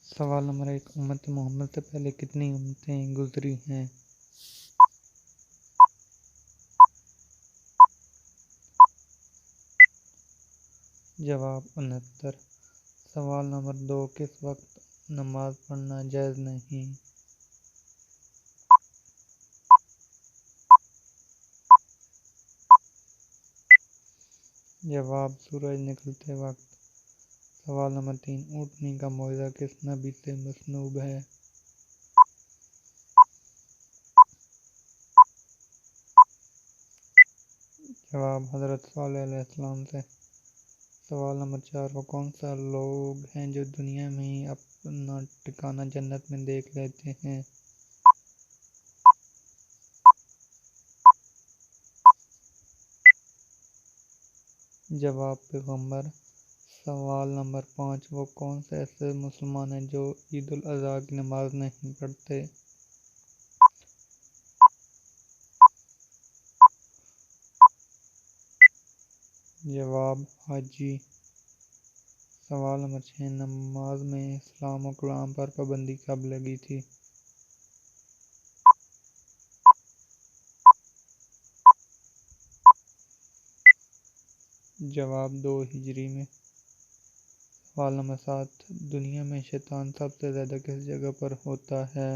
سوال نمبر 1، امت محمد سے پہلے کتنی امتیں گزری ہیں؟ جواب 69۔ سوال نمبر 2، کس وقت نماز پڑھنا جائز نہیں؟ جواب سورج نکلتے وقت۔ سوال نمبر 3، اونٹنی کا معجزہ کس نبی سے مسنود ہے؟ جواب حضرت صالح علیہ السلام سے۔ سوال نمبر 4، وہ کون سا لوگ ہیں جو دنیا میں ہی اپنا ٹھکانہ جنت میں دیکھ لیتے ہیں؟ جواب پیغمبر۔ سوال نمبر 5، وہ کون سے ایسے مسلمان ہیں جو عید الاضحیٰ کی نماز نہیں پڑھتے؟ جواب حاجی۔ سوال نمبر 6، نماز میں اسلام و کلام پر پابندی کب لگی تھی؟ جواب 2 ہجری میں۔ سوال نمبر 7، دنیا میں شیطان سب سے زیادہ کس جگہ پر ہوتا ہے؟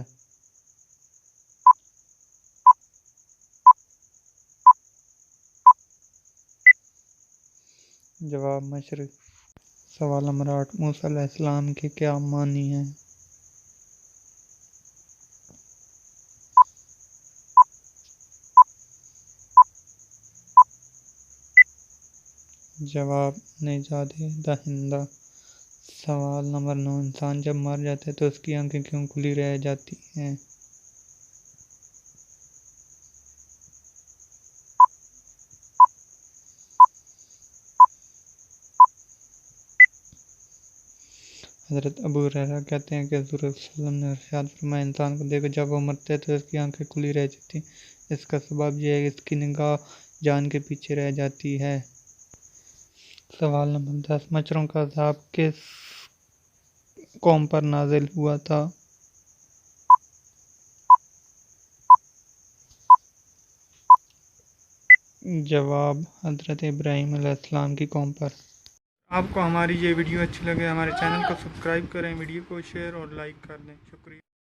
جواب مشرق۔ سوال نمبر 8، موسیٰ علیہ السلام کے کیا معنی ہیں؟ جواب نجات دہندہ۔ سوال نمبر 9، انسان جب مر جاتا ہے تو اس کی آنکھیں کیوں کھلی رہ جاتی ہیں؟ حضرت ابو ہریرہ کہتے ہیں کہ حضور صلی اللہ علیہ وسلم نے ارشاد فرمایا، انسان کو دیکھو جب وہ مرتا ہے تو اس کی آنکھیں کھلی رہ جاتی ہیں، اس کا سبب یہ ہے کہ اس کی نگاہ جان کے پیچھے رہ جاتی ہے۔ سوال نمبر 10، مچھروں کا عذاب کس قوم پر نازل ہوا تھا؟ جواب حضرت ابراہیم علیہ السلام کی قوم پر۔ آپ کو ہماری یہ ویڈیو اچھی لگے ہمارے چینل کو سبسکرائب کریں، ویڈیو کو شیئر اور لائک کر دیں۔ شکریہ۔